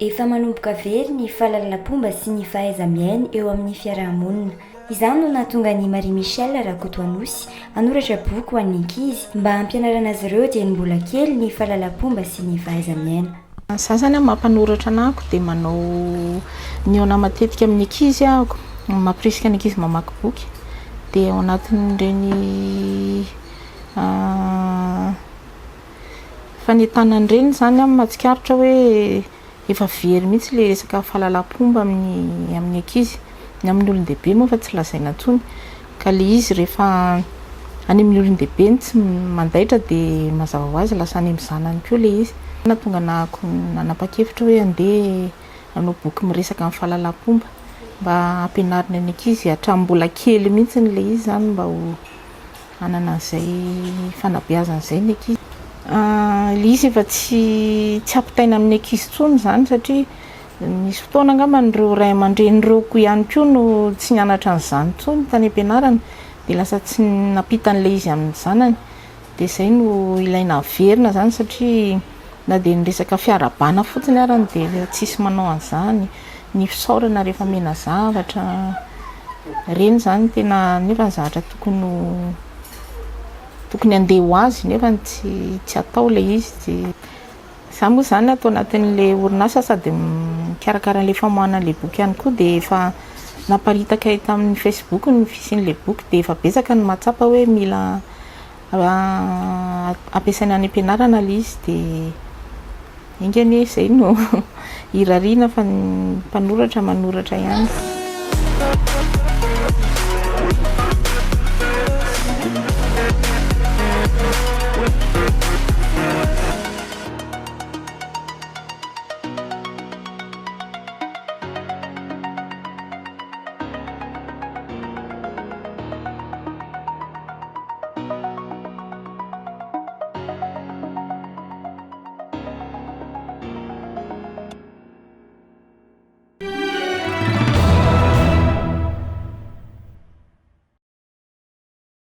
Efa manomboka very ny fahalalam-pomba sy ny fahaiza-miaina eo amin'ny fiarahamonina. Izany no nahatonga ny Marie Michel Rakotoanosy hanoratra boky ho an'ny ankizy mba hampianarana azy ireo dia ny mbola kely ny fahalalam-pomba sy ny fahaiza-miaina. Zaho zany mampanoratra anako dia manao mihaona matetika amin'ny ankizy ahako, mampirisika ny ankizy mamaky boky. Dia ao anatin'ireny fanentanan'ireny zany mahatsikaritra hoe efa very mihitsy le resaka fahalalam-pomba amin'ny ankizy. Ny amin'ny olon-dehibe moa fa tsy lazaina intsony, ka le izy rehefa any amin'ny olon-dehibe tsy mandaitra dia mazava ho azy lasa any amin'ny zanany koa le izy. Nahatonga anako nanapa-kevitra hoe andeha hanao boky miresaka amin'ny fahalalam-pomba mba hampianarina ny ankizy hatramin'ny mbola kely mihitsy le izy zany mba ho hanana an'izay fanabeazana izay ny ankizy. Le izy efa tsy ampitaina amin'ny ankizy intsony zany satria misy fotoana angamba ireo ray aman-dren'ireo koa ihany koa no tsy nianatra an'izany intsony tany am-pianarana dia lasa tsy nampita an'ilay izy amin'ny zanany. Dia izay no ilaina averina zany satria na dia ny resaka fiarabana fotsiny arany dia tsisy manao an'izany, ny fisaorana rehefa mena zavatra ireny zany tena nefa ny zavatra tokony andeha ho azy nefa tsy atao ilay izy. Izaho moa zany atao anatin'ilay orinasa sady mikarakara an'ilay famoahana an'ilay boky ihany koa dia efa naparitaka tamin'ny Facebook ny fisian'ilay boky dia efa betsaka ny mahatsapa hoe mila ampiasaina any am-pianarana ilay izy dia ingany izay no irariana fa ny mpanoratra manoratra ihany.